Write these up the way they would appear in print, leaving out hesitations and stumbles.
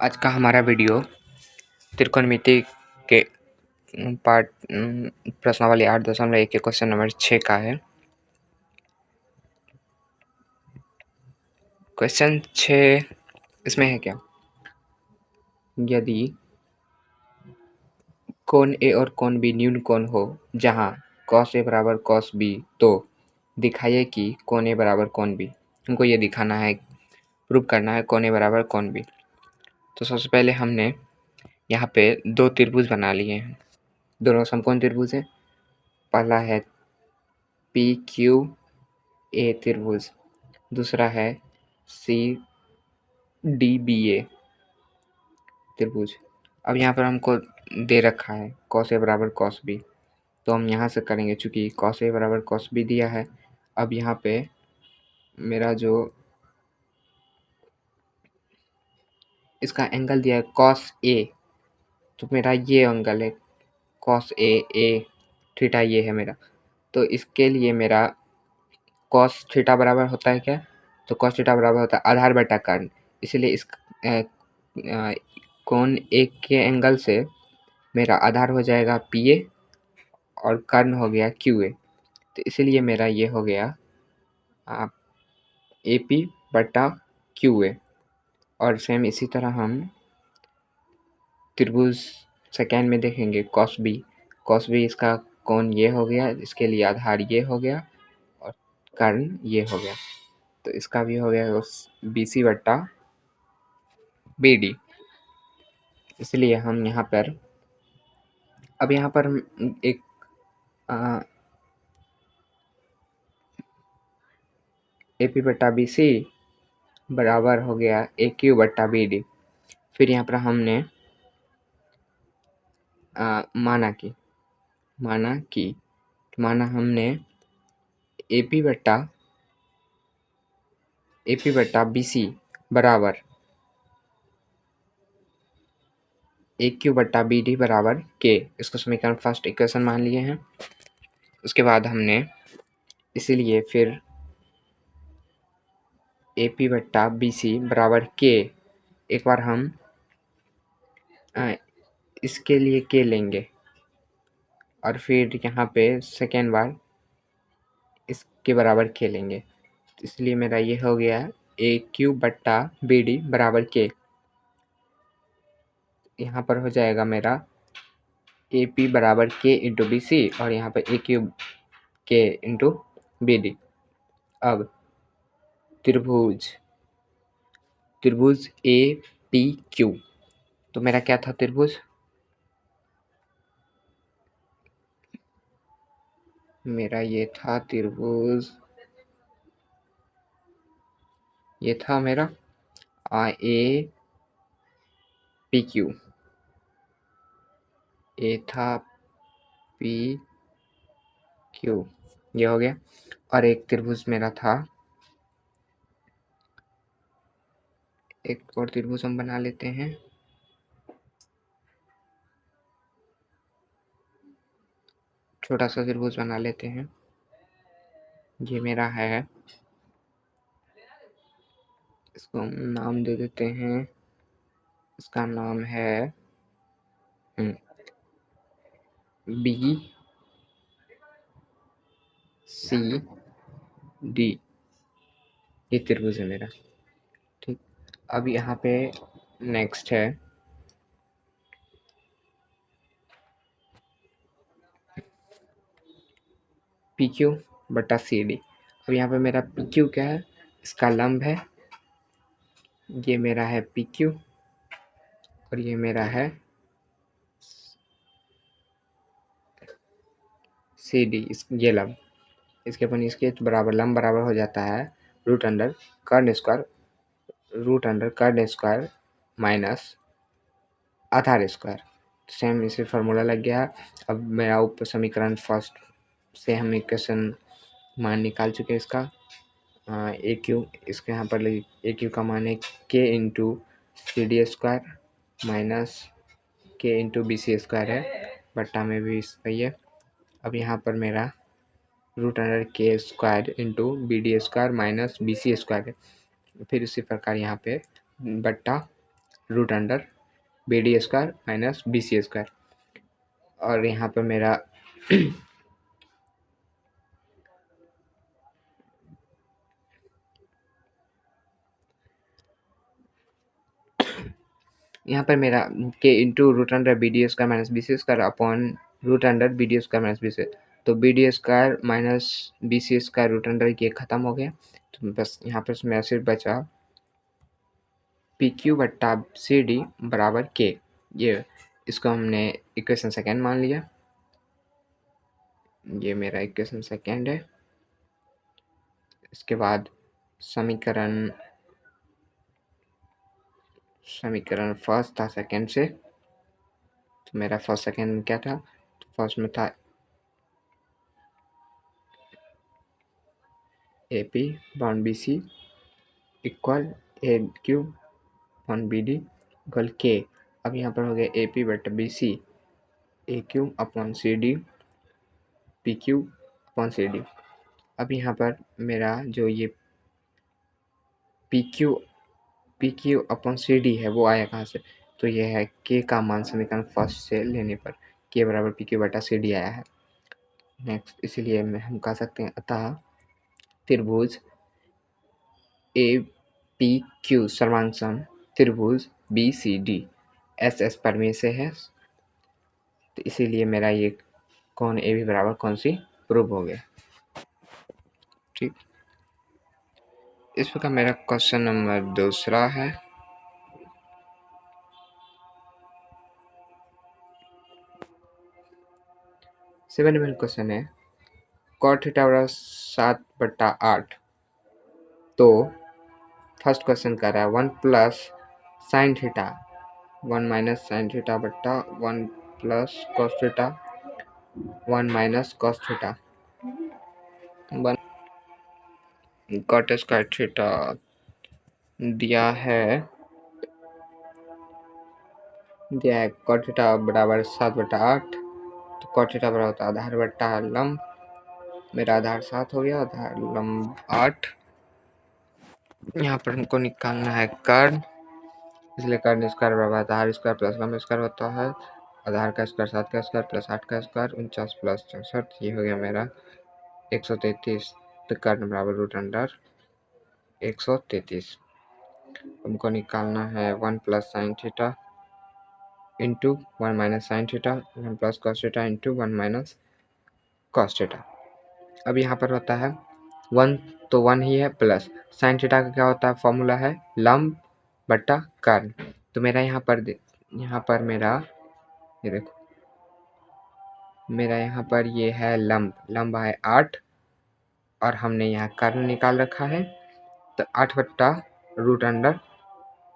आज का हमारा वीडियो त्रिकोणमिति के पार्ट प्रश्नावली 8.1 के क्वेश्चन नंबर 6 का है। क्वेश्चन 6 इसमें है क्या, यदि कोण ए और कोण बी न्यून कोण हो जहां cos ए बराबर cos बी, तो दिखाइए कि कोण ए बराबर कोण बी। हमको ये दिखाना है, प्रूव करना है कोण ए बराबर कोण बी। तो सबसे पहले हमने यहाँ पे दो त्रिभुज बना लिए हैं, दोनों समकोण त्रिभुज हैं। पहला है पी क्यू ए त्रिभुज, दूसरा है सी डी बी ए त्रिभुज। अब यहाँ पर हमको दे रखा है cos ए बराबर cos बी, तो हम यहाँ से करेंगे चूँकि cos ए बराबर cos बी दिया है। अब यहाँ पे मेरा जो इसका एंगल दिया है cos ए, तो मेरा ये एंगल है cos ए थीटा, ये है मेरा। तो इसके लिए मेरा cos थीटा बराबर होता है क्या, तो cos थीटा बराबर होता है आधार बटा कर्ण। इसलिए इस कोण ए के एंगल से मेरा आधार हो जाएगा पी ए और कर्ण हो गया क्यू ए। तो इसलिए मेरा ये हो गया ए पी बटा क्यू ए। और सेम इसी तरह हम त्रिभुज सेकेंड में देखेंगे cos बी इसका कोण ये हो गया, इसके लिए आधार ये हो गया और कर्ण ये हो गया। तो इसका भी हो गया बी सी बट्टा बी डी। इसलिए हम यहाँ पर अब यहाँ पर हम एक ए पी बट्टा बी सी बराबर हो गया ए क्यू बट्टा बी डी। फिर यहाँ पर हमने माना हमने ए पी बट्टा बी सी बराबर ए क्यू बट्टा बी डी बराबर के, इसको समीकरण फर्स्ट इक्वेशन मान लिए हैं। उसके बाद हमने इसीलिए फिर ए पी बट्टा बी सी बराबर के, एक बार हम इसके लिए के लेंगे और फिर यहाँ पे सेकेंड बार इसके बराबर के लेंगे। इसलिए मेरा ये हो गया ए क्यू बट्टा बी डी बराबर के। यहाँ पर हो जाएगा मेरा ए पी बराबर के इंटू बी सी और यहाँ पर ए क्यू के इंटू बी डी। अब त्रिभुज ए पी क्यू, तो मेरा क्या था त्रिभुज, मेरा ये था त्रिभुज, ये था मेरा ए पी क्यू, ए था पी क्यू, ये हो गया। और एक त्रिभुज मेरा था, एक और त्रिभुज हम बना लेते हैं। छोटा सा त्रिभुज बना लेते हैं, ये मेरा है, इसको हम नाम दे देते हैं, इसका नाम है बी सी डी, ये त्रिभुज है मेरा। ठीक, अब यहाँ पे नेक्स्ट है पी क्यू बटा सी डी। अब यहाँ पे मेरा पी क्यू क्या है, इसका लंब है, ये मेरा है पी क्यू और ये मेरा है सी डी, ये लंब, इसके अपन इसके बराबर लंब बराबर हो जाता है रूट अंडर कर्ण स्क्वायर माइनस आधार स्क्वायर। सेम इसे फार्मूला लग गया। अब मेरा उप समीकरण फर्स्ट से हम इक्वेशन मान निकाल चुके हैं इसका ए क्यू, इसके यहाँ पर ए क्यू का मान है K into C D square minus K into B C square है, बट्टा में भी सही है। अब यहाँ पर मेरा root under K square into B D square minus B C square है। फिर उसी प्रकार यहाँ पे बट्टा root under B D square minus B C square. और यहाँ पर मेरा यहाँ पर मेरा K into root under B D square minus B C square upon root under B D square minus B C. तो B D square minus B C square root under ये ख़त्म हो गया। तो बस यहाँ पर मेरा सिर्फ बचा पी क्यू बट्टा सी डी बराबर के। ये इसको हमने इक्वेशन सेकेंड मान लिया। ये मेरा इक्वेशन सेकेंड है। इसके बाद समीकरण फर्स्ट था सेकेंड से। तो मेरा फर्स्ट सेकेंड में क्या था? तो फर्स्ट में था A P bond B C equal A Q bond B D equal K. अब यहाँ पर हो गया A P but B C A Q upon C D P Q upon C D. अब यहाँ पर मेरा जो ये P Q upon C D है वो आया कहाँ से? तो ये है के का मान समीकरण फर्स्ट से लेने पर के बराबर पी क्यू बटा सी डी आया है। नेक्स्ट, इसीलिए हम कह सकते हैं अतः त्रिभुज ए पी क्यू सर्वांग त्रिभुज B C D S S परमेय से है। तो इसीलिए मेरा ये कौन ए भी बराबर कौन सी प्रूव हो गया। ठीक, इस प्रकार मेरा क्वेश्चन नंबर दूसरा है। सेवन नंबर क्वेश्चन है कॉट थीटा बराबर 7/8। तो फर्स्ट क्वेश्चन कर रहा है 1 plus sine theta 1 minus sine theta बट्टा 1 plus cos theta 1 minus cos theta cot square theta दिया है कॉट थीटा बराबर 7/8। तो कॉट थीटा बराबर होता है आधार बट्टा लंब। मेरा आधार 7 हो गया, आधार लंब 8। यहाँ पर हमको निकालना है कर्ण, इसलिए कर्ण स्क्वायर बराबर आधार स्क्वायर प्लस लंब स्क्वायर होता है। आधार का स्क्वायर 7 का स्क्वायर प्लस 8 का स्क्वायर 49 प्लस 64। ये हो गया मेरा 133। तो कर्ण बराबर रूट अंडर 133। हमको निकालना है 1 plus sine theta into 1 minus sine theta 1 plus cos theta into 1 minus cos theta. अब यहाँ पर होता है 1 तो 1 ही है, प्लस साइन थीटा का क्या होता है? फॉर्मूला है लंब बट्टा कर्ण। तो मेरा यहाँ पर मेरा ये देखो, मेरा यहाँ पर ये है लंब है 8 और हमने यहाँ कर्ण निकाल रखा है। तो 8 बट्टा रूट अंडर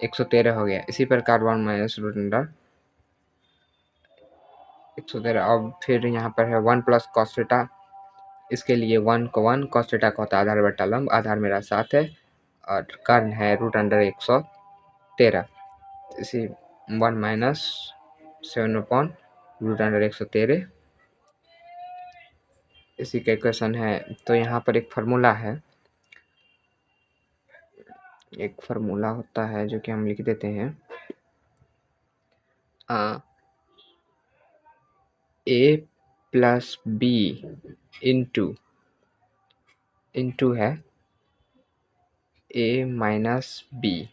113 हो गया। इसी प्रकार 1 माइनस रूट अंडर 113। अब फिर यहाँ पर है 1 प्लस कॉस थीटा। इसके लिए 1 को 1 कॉस थीटा का होता है आधार बट्टा लंब। आधार मेरा 7 है और कर्ण है रूट अंडर 113। इसी 1 माइनस 7 अपॉन रूट अंडर 113 इसी का इक्वेशन है। तो यहाँ पर एक फार्मूला होता है जो कि हम लिख देते हैं ए प्लस बी इंटू है ए माइनस बी।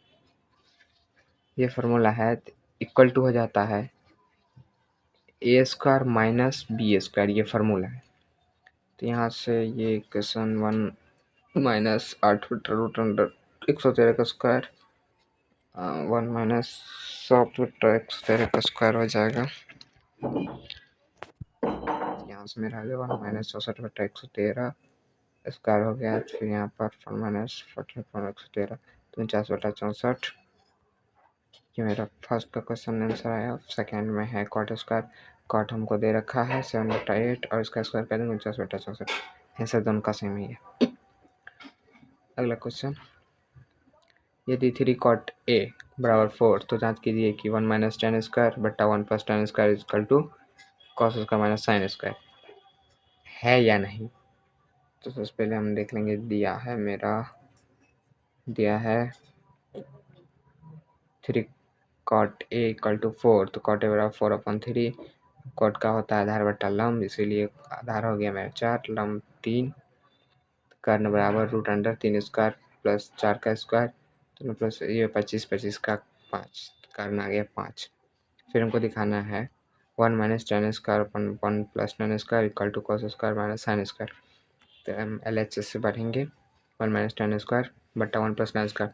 ये फार्मूला है, इक्वल टू हो जाता है ए स्क्वायर माइनस बी स्क्वायर। ये फार्मूला है। तो यहाँ से ये इक्वेशन 1 माइनस 8 बटा रूट अंडर 113 का स्क्वायर 1 माइनस 7 बटा 113 का स्क्वायर हो जाएगा। यहाँ से मेरा आ गया 1 माइनस 64 बटा 113 स्क्वायर हो गया। फिर यहाँ पर 1 माइनस 40 बटा 113 49 बटा 64। ये मेरा फर्स्ट का क्वेश्चन आंसर आया। सेकेंड में है कॉट स्क्वायर। कॉट हमको दे रखा है 7/8 और इसका स्क्वायर कर देंगे 49/64। आंसर दोनों का सेम ही है। अगला क्वेश्चन, यदि 3 कॉट ए बराबर 4 तो जांच कीजिए कि 1 माइनस टेन स्क्वायर बट्टा 1 plus tan square equal to cos square minus sine square है या नहीं। तो सबसे पहले हम देख लेंगे। दिया है 3 कॉट ए इक्वल टू 4, तो कॉट ए बराबर 4/3। कॉट का होता है आधार बटा लंब, इसीलिए आधार हो गया मेरा 4, लंब 3, कर्ण बराबर रूट अंडर 3 स्क्वायर प्लस 4 का स्क्वायर, तो प्लस ये 25 का 5, कर्ण आ गया 5। फिर हमको दिखाना है 1 minus tan square upon 1 plus tan square equal to cos square minus sine square. तो हम LHS से बढ़ेंगे 1 माइनस टेन स्क्वायर बटा 1 plus tan square,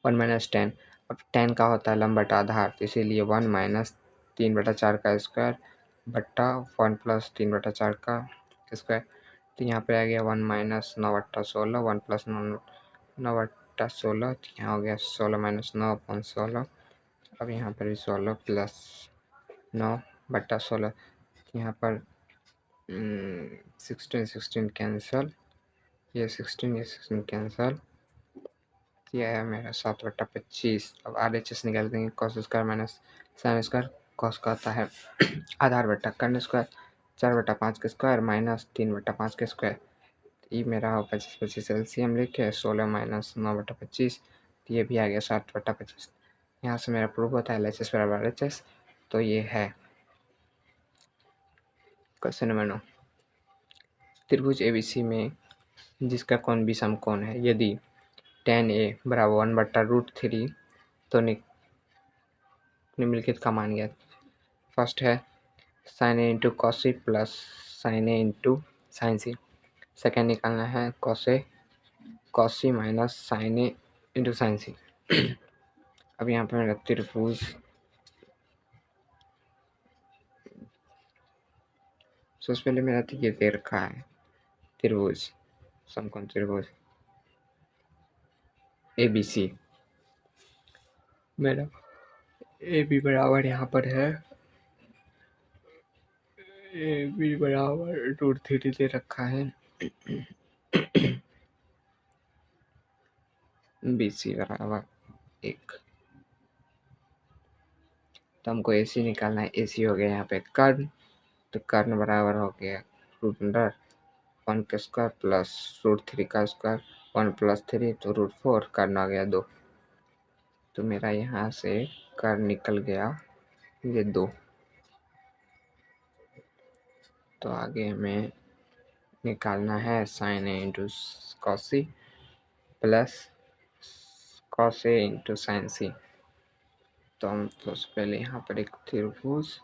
1 minus ten. अब 10 का होता है लंब बटा आधार, तो इसीलिए 1 माइनस 3/4 का स्क्वायर बट्टा 1 प्लस 3/4 का स्क्वायर। तो यहाँ पे आ गया 1 माइनस 9/16, 1 प्लस 9/16, तो यहाँ हो गया 16 माइनस 9/16। अब यहाँ पर भी 16 प्लस 9/16, यहाँ पर 16 कैंसल, ये 16 कैंसल, यह है मेरा 7/25। अब RHS निकाल देंगे, cos square minus sine square. Cos का आता है आधार बटा कर्ण स्क्वायर, 4/5 के स्क्वायर माइनस 3/5 के स्क्वायर। ये मेरा 25 एलसीएम लेके 16 माइनस 9/25, ये भी आ गया 7/25। यहाँ से मेरा प्रूफ होता है LHS बराबर RHS। तो ये है क्वेश्चन नंबर 9। त्रिभुज ABC में जिसका कोण भी समकोण है, यदि tan A बराबर 1/√3, तो निम्नलिखित का मान ज्ञात। फर्स्ट है sin A into cos C plus sin A into sine C। Second निकालना है cos C minus sin A into sine C। अब यहाँ पे मेरा त्रिभुज सबसे पहले मेरा ये दे रखा है त्रिभुज, समकोण त्रिभुज ABC। मेरा AB बराबर यहाँ पर है, AB बराबर √3 दे रखा है, BC बराबर 1। तो हमको AC निकालना है। AC हो गया यहाँ पे कर्ण, तो कर्ण बराबर हो गया रूट अंडर 1 का स्क्वायर प्लस √3 का स्क्वायर, 1 प्लस 3 तो √4, कर्ण आ गया 2। तो मेरा यहाँ से कर्ण निकल गया ये 2। तो आगे हमें निकालना है sine A into cos C plus cos A into sine C। तो हम सबसे पहले यहाँ पर एक त्रिभुज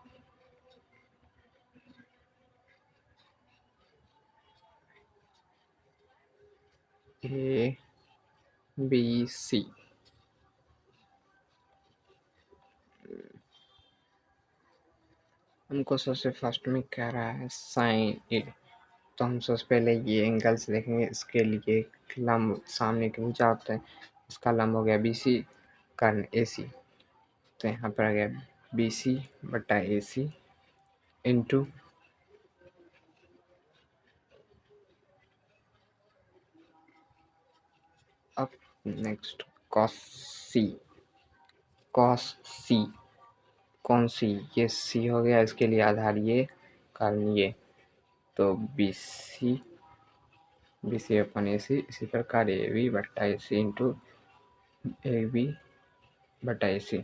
ABC, हमको सबसे फर्स्ट में कह रहा है साइन A, तो हम सबसे पहले ये एंगल्स देखेंगे। इसके लिए लंब सामने के नीचे होता है, इसका लंब हो गया BC, कर्ण AC। तो यहाँ पर आ गया BC बटा AC इंटू अब next cos C, cos C कौन सी, ये C हो गया, इसके लिए आधार ये, कर्ण ये, तो BC अपन AC। इसी प्रकार AB बटा AC इंटू AB बटा AC।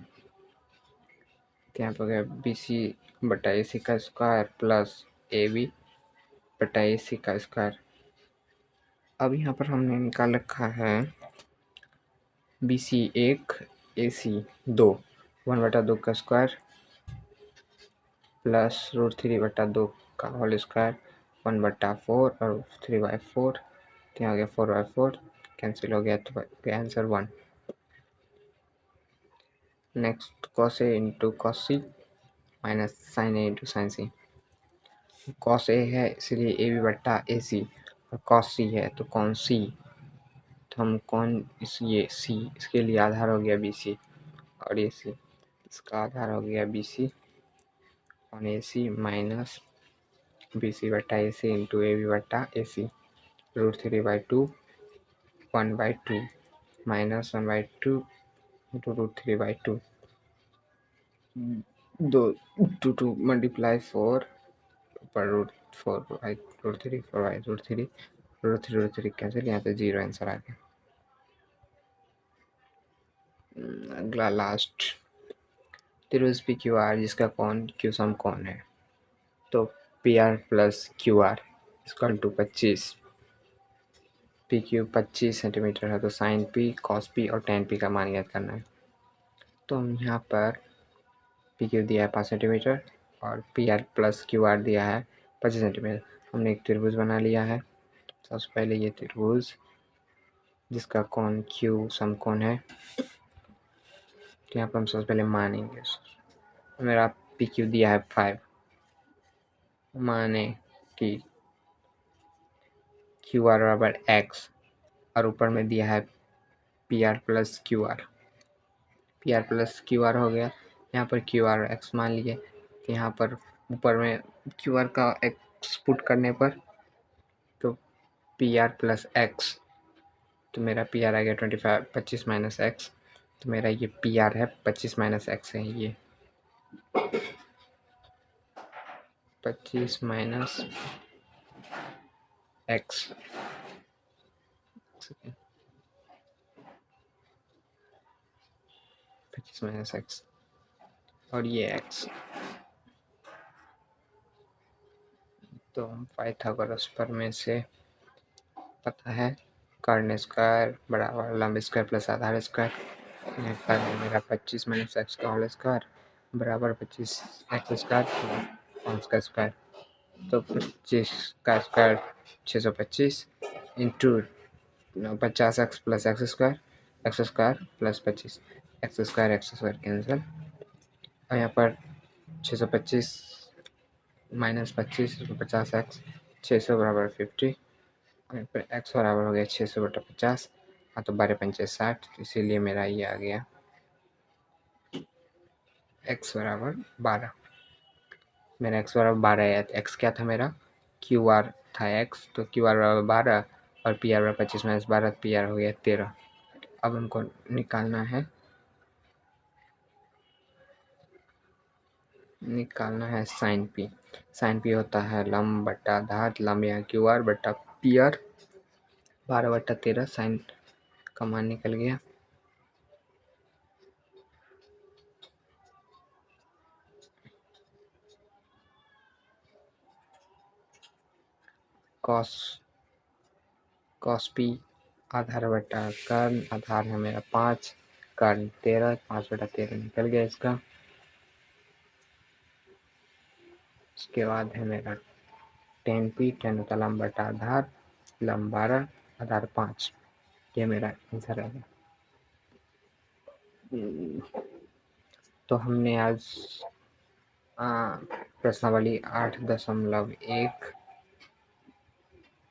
यहाँ पर गया BC बटा AC का स्क्वायर प्लस AB बटा AC का स्क्वायर। अब यहाँ पर हमने निकाल रखा है BC 1 AC 2, 1/2 का स्क्वायर प्लस √3/2 का होल स्क्वायर, 1/4 और 3/4, तो यहाँ आ गया 4/4, कैंसिल हो गया, तो answer 1। Next cos A into cos C minus sine A into sine C। Cos A है इसलिए AB बट्टा AC, और कॉस C है तो कौन C, तो हम कौन ये C, इसके लिए आधार हो गया BC और AC, इसका आधार हो गया BC और AC माइनस BC बट्टा AC इंटू AB बट्टा AC, √3/2 1/2 माइनस 1/2 इंटू √3/2, 2 मल्टीप्लाई 4 पर √4/√3 4/√3, √3 कैंसिल, यहाँ पे 0 आंसर आ गया। अगला लास्ट त्रिभुज पी क्यू आर जिसका कोण क्यू सम कोण है, तो P R plus Q R equal to 25। P Q 25 centimetre है तो साइन पी कॉस पी और टेन पी का मान ज्ञात करना है। तो हम यहाँ पर पी क्यू दिया है 5 सेंटीमीटर और P R plus Q are दिया है 25 सेंटीमीटर। हमने एक त्रिभुज बना लिया है। सबसे पहले ये त्रिभुज जिसका कोण क्यू समकोण है, तो यहाँ पर हम सबसे पहले मानेंगे। मेरा पी क्यू दिया है 5, माने कि क्यू आर बराबर एक्स और ऊपर में दिया है P R plus Q are. P R plus Q are हो गया, यहाँ पर क्यू आर एक्स मान लिए। तो यहाँ पर ऊपर में क्यू आर का एक्स पुट करने पर तो पी आर प्लस एक्स, तो मेरा पी आर आ गया 25 25 माइनस एक्स। तो मेरा ये पी आर है 25 माइनस एक्स है, ये 25 माइनस एक्स 25 माइनस एक्स और ये एक्स। तो हम पाइथागोरस प्रमेय से पता है कर्ण स्क्वायर बराबर लंब स्क्वायर प्लस आधार स्क्वायर। यहाँ पर मेरा 25 माइनस एक्स का होल स्क्वायर बराबर 25 एक्स स्क्वायर प्लस 5 का स्क्वायर। तो 25 का square 625 into 50 x plus x square plus 25 x square cancel. और यहाँ पर 625 माइनस 25 50 एक्स 600 बराबर 50 और यहाँ पर एक्स बराबर हो गया 600/50। हाँ तो 12×5 = 60, तो इसीलिए मेरा ये आ गया एक्स बराबर 12। मेरा एक्स बराबर 12 है। एक्स क्या था मेरा, क्यू आर था एक्स, तो क्यू आर बराबर 12 और पी आर बराबर 25 माइनस 12, पी आर हो गया 13। अब हमको निकालना है साइन पी। साइन पी होता है लंब बट्टा आधार, लंब यहाँ क्यू आर बट्टा पी आर 12/13। साइन का मान निकल गया। कॉस पी आधार बट्टा कर्ण, आधार है मेरा 5, कर्ण 13, 5/13 निकल गया इसका। उसके बाद है मेरा टेन पी, टेन होता लंब बटा आधार, लंब 12 आधार 5, ये मेरा आंसर है। तो हमने आज प्रश्नावली 8.1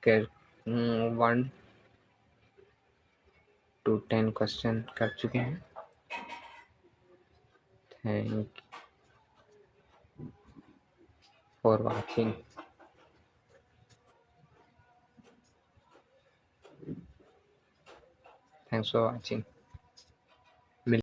के 1 to 10 क्वेश्चन कर चुके हैं। Thank for watching. Thanks for watching.